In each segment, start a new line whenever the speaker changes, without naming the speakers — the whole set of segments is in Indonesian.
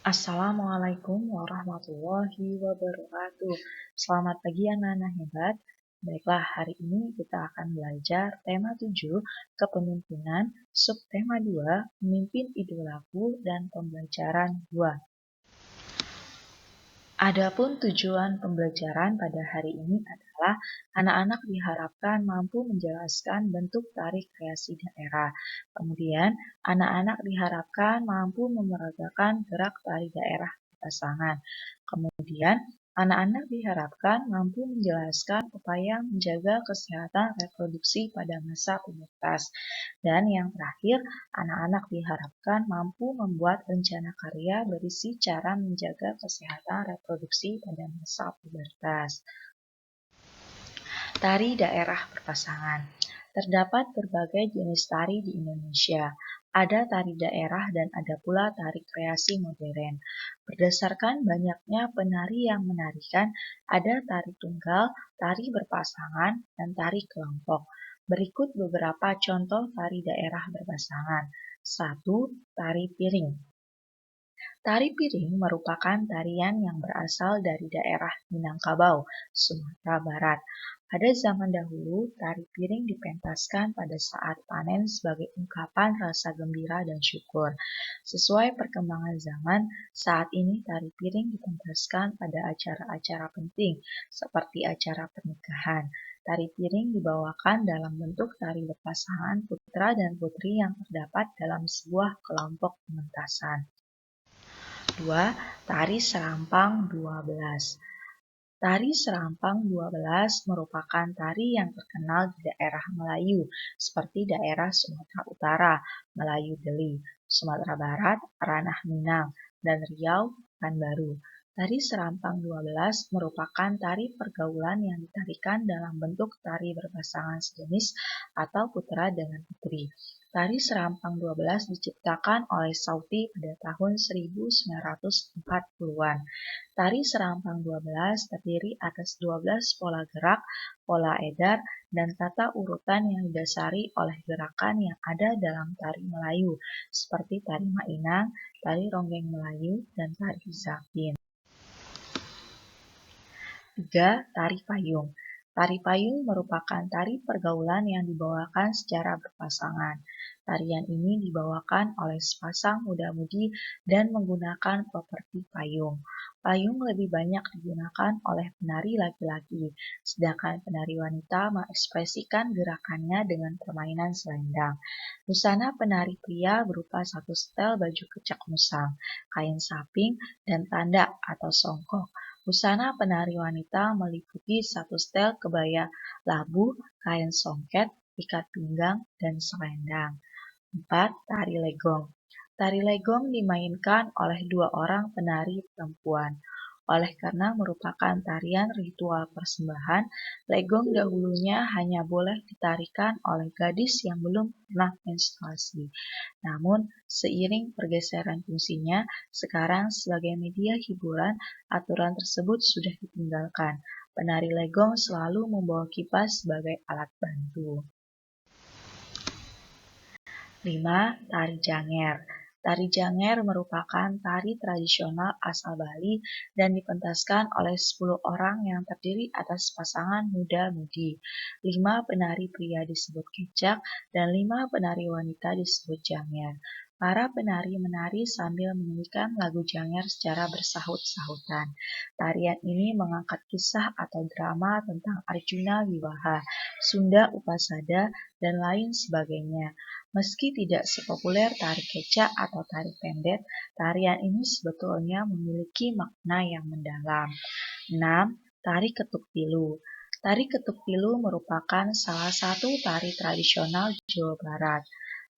Assalamualaikum warahmatullahi wabarakatuh. Selamat pagi anak-anak hebat. Baiklah, hari ini kita akan belajar tema 7, kepemimpinan, subtema 2, memimpin idolaku, dan pembelajaran 2. Adapun tujuan pembelajaran pada hari ini adalah anak-anak diharapkan mampu menjelaskan bentuk tari kreasi daerah. Kemudian, anak-anak diharapkan mampu memeragakan gerak tari daerah pasangan. Kemudian, anak-anak diharapkan mampu menjelaskan upaya menjaga kesehatan reproduksi pada masa pubertas. Dan yang terakhir, anak-anak diharapkan mampu membuat rencana karya berisi cara menjaga kesehatan reproduksi pada masa pubertas. Tari daerah berpasangan. Terdapat berbagai jenis tari di Indonesia. Ada tari daerah dan ada pula tari kreasi modern. Berdasarkan banyaknya penari yang menarikan, ada tari tunggal, tari berpasangan, dan tari kelompok. Berikut beberapa contoh tari daerah berpasangan. 1. Tari piring. Tari piring merupakan tarian yang berasal dari daerah Minangkabau, Sumatera Barat. Pada zaman dahulu, tari piring dipentaskan pada saat panen sebagai ungkapan rasa gembira dan syukur. Sesuai perkembangan zaman, saat ini tari piring dipentaskan pada acara-acara penting, seperti acara pernikahan. Tari piring dibawakan dalam bentuk tari berpasangan putra dan putri yang terdapat dalam sebuah kelompok pementasan. 2. Tari Serampang 12. Tari Serampang 12 merupakan tari yang terkenal di daerah Melayu, seperti daerah Sumatera Utara, Melayu Deli, Sumatera Barat, Ranah Minang, dan Riau, Pekanbaru. Tari Serampang 12 merupakan tari pergaulan yang ditarikan dalam bentuk tari berpasangan sejenis atau putra dengan putri. Tari Serampang 12 diciptakan oleh Sauti pada tahun 1940-an. Tari Serampang 12 terdiri atas 12 pola gerak, pola edar, dan tata urutan yang didasari oleh gerakan yang ada dalam tari Melayu, seperti tari Mainang, tari Ronggeng Melayu, dan tari Zapin. 3. Tari Payung. Tari payung merupakan tari pergaulan yang dibawakan secara berpasangan. Tarian ini dibawakan oleh sepasang muda-mudi dan menggunakan properti payung. Payung lebih banyak digunakan oleh penari laki-laki, sedangkan penari wanita mengekspresikan gerakannya dengan permainan selendang. Busana penari pria berupa satu setel baju kecak musang, kain saping, dan tanda atau songkok. Busana penari wanita meliputi satu setel kebaya labu, kain songket, ikat pinggang, dan selendang. 4. Tari Legong. Tari Legong dimainkan oleh 2 orang penari perempuan. Oleh karena merupakan tarian ritual persembahan, legong dahulunya hanya boleh ditarikan oleh gadis yang belum pernah menstruasi. Namun, seiring pergeseran fungsinya, sekarang sebagai media hiburan, aturan tersebut sudah ditinggalkan. Penari legong selalu membawa kipas sebagai alat bantu. 5. Tari Janger. Tari Janger merupakan tari tradisional asal Bali dan dipentaskan oleh 10 orang yang terdiri atas pasangan muda-mudi. 5 penari pria disebut kecak dan 5 penari wanita disebut janger. Para penari menari sambil menyanyikan lagu janger secara bersahut-sahutan. Tarian ini mengangkat kisah atau drama tentang Arjuna Wiwaha, Sunda Upasada, dan lain sebagainya. Meski tidak sepopuler tari kecak atau tari pendet, tarian ini sebetulnya memiliki makna yang mendalam. 6. Tari Ketuk Tilu. Tari Ketuk Tilu merupakan salah satu tari tradisional Jawa Barat.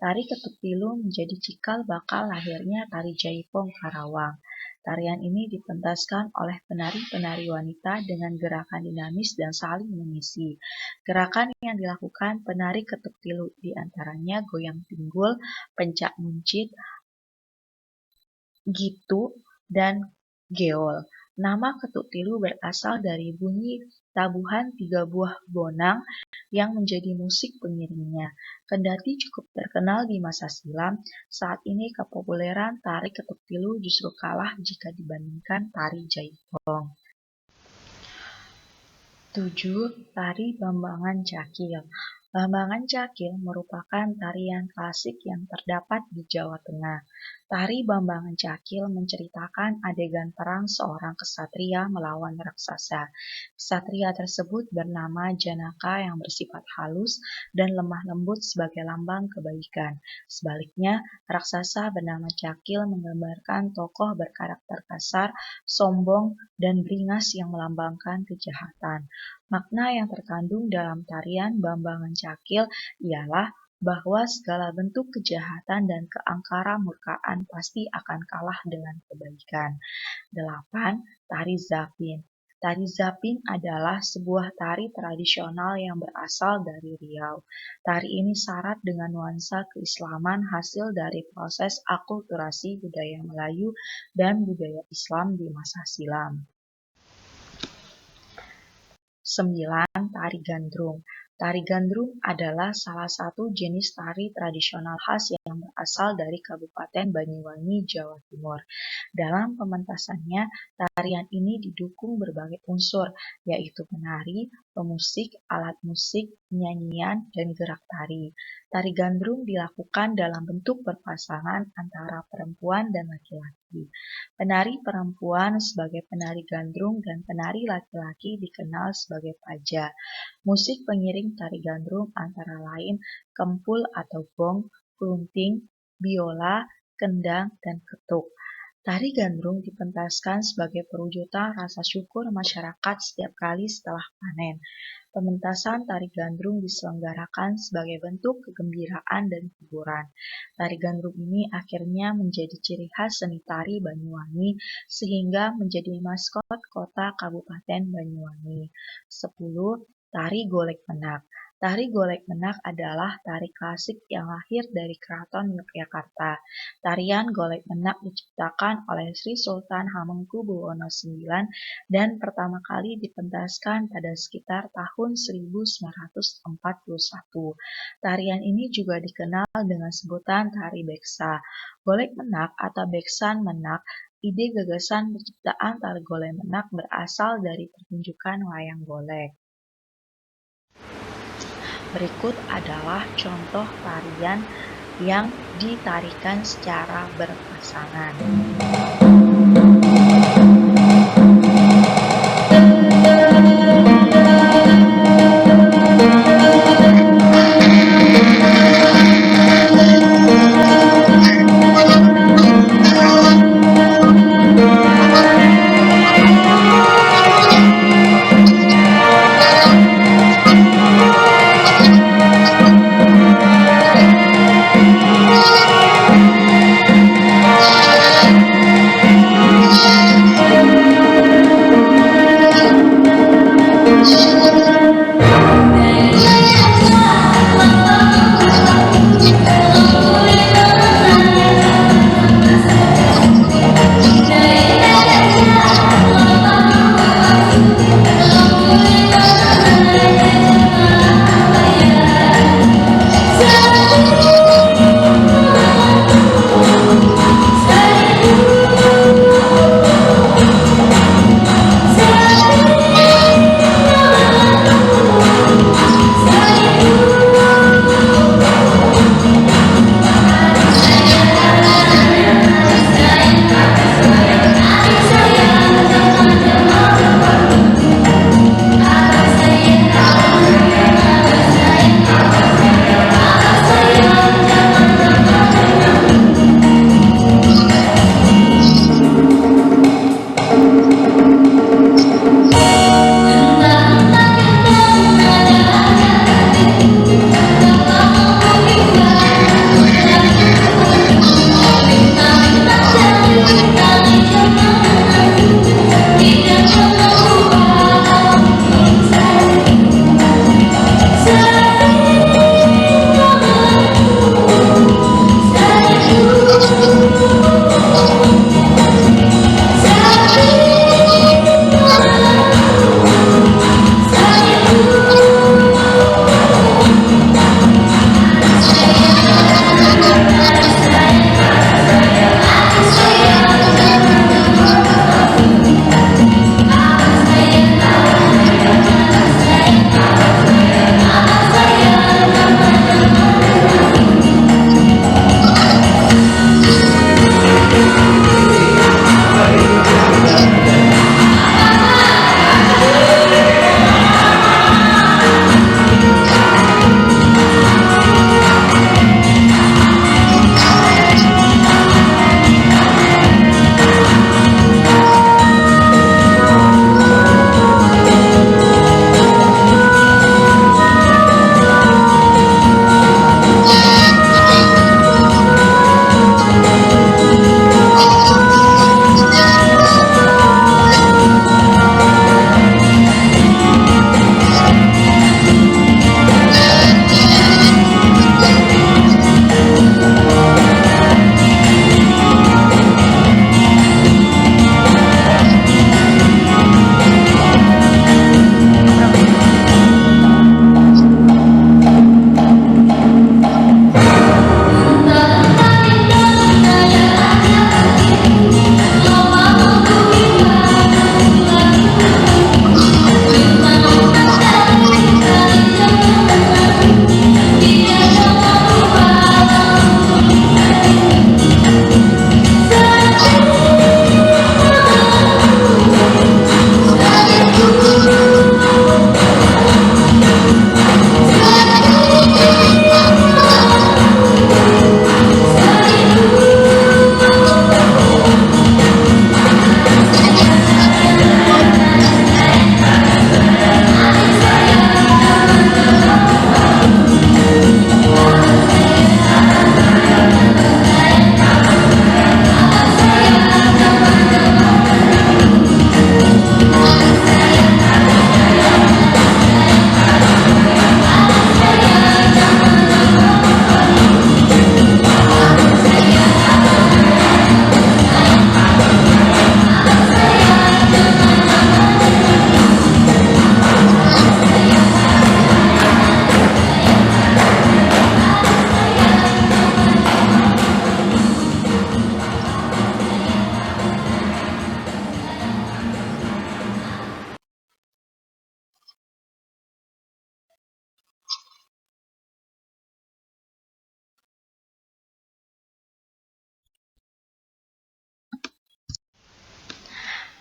Tari Ketuk Tilu menjadi cikal bakal lahirnya tari Jaipong Karawang. Tarian ini dipentaskan oleh penari-penari wanita dengan gerakan dinamis dan saling mengisi. Gerakan yang dilakukan penari ketuk tilu diantaranya goyang pinggul, pencak muncit, gitu, dan geol. Nama ketuk tilu berasal dari bunyi tabuhan 3 buah bonang yang menjadi musik pengiringnya. Kendati cukup terkenal di masa silam, saat ini kepopuleran tari ketuk tilu justru kalah jika dibandingkan tari jaipong. 7. Tari Bambangan Cakil. Bambangan Cakil merupakan tarian klasik yang terdapat di Jawa Tengah. Tari Bambangan Cakil menceritakan adegan perang seorang kesatria melawan raksasa. Kesatria tersebut bernama Janaka yang bersifat halus dan lemah lembut sebagai lambang kebaikan. Sebaliknya, raksasa bernama Cakil menggambarkan tokoh berkarakter kasar, sombong, dan beringas yang melambangkan kejahatan. Makna yang terkandung dalam tarian Bambangan Cakil ialah bahwa segala bentuk kejahatan dan keangkara murkaan pasti akan kalah dengan kebaikan. 8. Tari Zapin. Tari Zapin adalah sebuah tari tradisional yang berasal dari Riau. Tari ini syarat dengan nuansa keislaman hasil dari proses akulturasi budaya Melayu dan budaya Islam di masa silam. 9. Tari Gandrung. Tari Gandrung adalah salah satu jenis tari tradisional khas yang berasal dari Kabupaten Banyuwangi, Jawa Timur. Dalam pementasannya, tarian ini didukung berbagai unsur, yaitu penari, pemusik, alat musik, nyanyian, dan gerak tari. Tari Gandrung dilakukan dalam bentuk berpasangan antara perempuan dan laki-laki. Penari perempuan sebagai penari gandrung dan penari laki-laki dikenal sebagai paja. Musik pengiring tari gandrung antara lain kempul atau gong, klunting, biola, kendang, dan ketuk. Tari gandrung dipentaskan sebagai perwujudan rasa syukur masyarakat setiap kali setelah panen. Pementasan tari gandrung diselenggarakan sebagai bentuk kegembiraan dan hiburan. Tari gandrung ini akhirnya menjadi ciri khas seni tari Banyuwangi sehingga menjadi maskot kota Kabupaten Banyuwangi. 10. Tari Golek Menak. Tari Golek Menak adalah tari klasik yang lahir dari Keraton Yogyakarta. Tarian Golek Menak diciptakan oleh Sri Sultan Hamengkubuwono IX dan pertama kali dipentaskan pada sekitar tahun 1941. Tarian ini juga dikenal dengan sebutan tari beksa. Golek Menak atau beksan menak, ide gagasan penciptaan tari Golek Menak berasal dari pertunjukan wayang golek. Berikut adalah contoh tarian yang ditarikan secara berpasangan.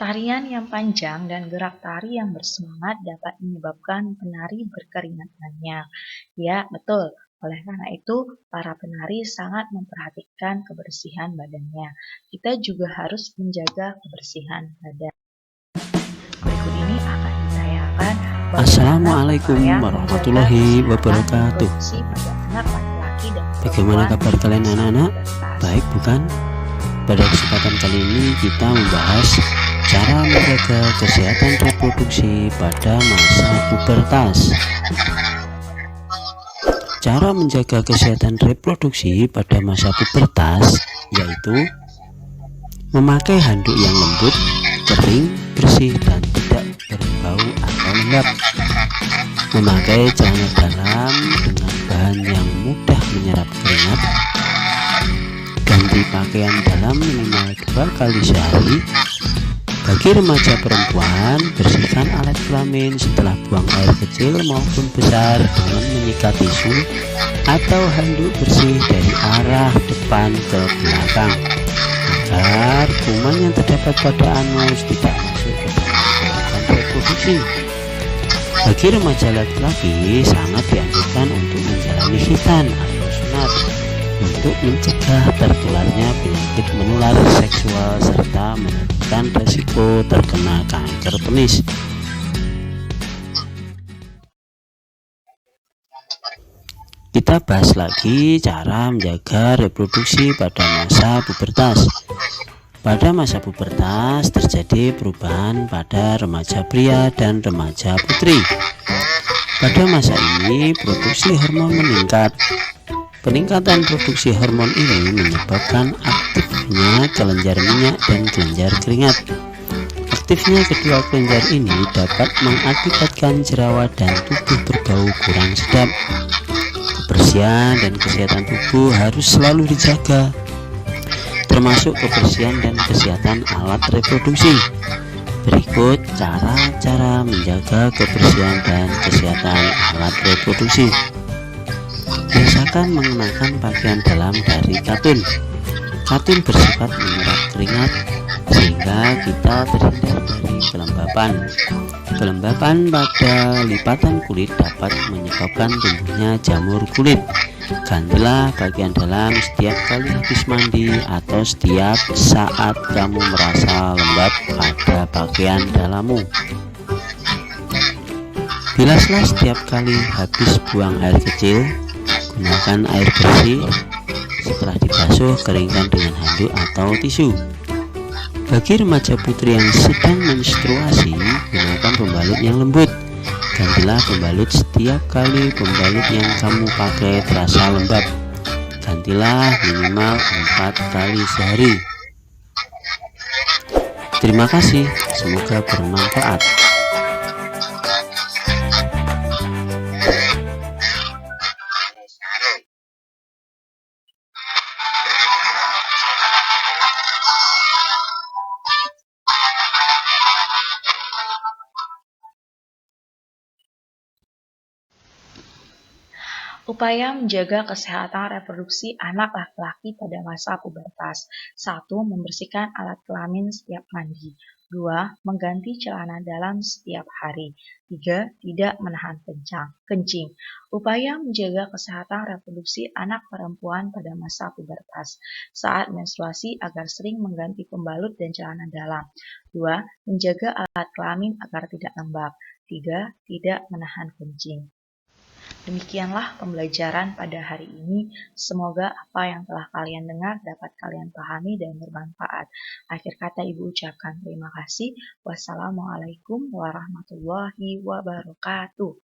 Tarian yang panjang dan gerak tari yang bersemangat dapat menyebabkan penari berkeringat banyak. Ya, betul. Oleh karena itu, para penari sangat memperhatikan kebersihan badannya. Kita juga harus menjaga kebersihan badan. Berikut ini akan ditayangkan
Assalamualaikum warahmatullahi wabarakatuh. Bagaimana kabar kalian anak-anak? Baik bukan? Pada kesempatan kali ini kita membahas cara menjaga kesehatan reproduksi pada masa pubertas. Cara menjaga kesehatan reproduksi pada masa pubertas yaitu memakai handuk yang lembut, kering, bersih, dan tidak berbau atau lembab. Memakai celana dalam dengan bahan yang mudah menyerap keringat. Ganti pakaian dalam minimal 2 kali sehari. Bagi remaja perempuan, bersihkan alat kelamin setelah buang air kecil maupun besar dengan menyikat tisu atau handuk bersih dari arah depan ke belakang agar kuman yang terdapat pada anus tidak masuk ke dalam organ reproduksi. Bagi remaja laki-laki sangat dianjurkan untuk menjalani khitan atau sunat untuk mencegah tertularnya penyakit menular seksual serta menurunkan resiko terkena kanker penis. Kita bahas lagi cara menjaga reproduksi pada masa pubertas. Pada masa pubertas terjadi perubahan pada remaja pria dan remaja putri. Pada masa ini produksi hormon meningkat. Peningkatan produksi hormon ini menyebabkan aktifnya kelenjar minyak dan kelenjar keringat. Aktifnya kedua kelenjar ini dapat mengakibatkan jerawat dan tubuh berbau kurang sedap. Kebersihan dan kesehatan tubuh harus selalu dijaga, termasuk kebersihan dan kesehatan alat reproduksi. Berikut cara-cara menjaga kebersihan dan kesehatan alat reproduksi. Biasakan mengenakan pakaian dalam dari katun. Katun bersifat menyerap keringat sehingga kita terhindar dari kelembapan. Kelembapan pada lipatan kulit dapat menyebabkan tumbuhnya jamur kulit. Gantilah pakaian dalam setiap kali habis mandi atau setiap saat kamu merasa lembab pada pakaian dalammu. Bilaslah setiap kali habis buang air kecil. Gunakan air bersih. Setelah dibasuh, keringkan dengan handuk atau tisu. Bagi remaja putri yang sedang menstruasi, gunakan pembalut yang lembut. Gantilah pembalut setiap kali pembalut yang kamu pakai terasa lembab. Gantilah minimal 4 kali sehari. Terima kasih, semoga bermanfaat.
Upaya menjaga kesehatan reproduksi anak laki-laki pada masa pubertas. 1. Membersihkan alat kelamin setiap mandi. 2. Mengganti celana dalam setiap hari. 3. Tidak menahan kencing. Upaya menjaga kesehatan reproduksi anak perempuan pada masa pubertas. Saat menstruasi agar sering mengganti pembalut dan celana dalam. 2. Menjaga alat kelamin agar tidak lembab. 3. Tidak menahan kencing. Demikianlah pembelajaran pada hari ini. Semoga apa yang telah kalian dengar dapat kalian pahami dan bermanfaat. Akhir kata Ibu ucapkan terima kasih. Wassalamualaikum warahmatullahi wabarakatuh.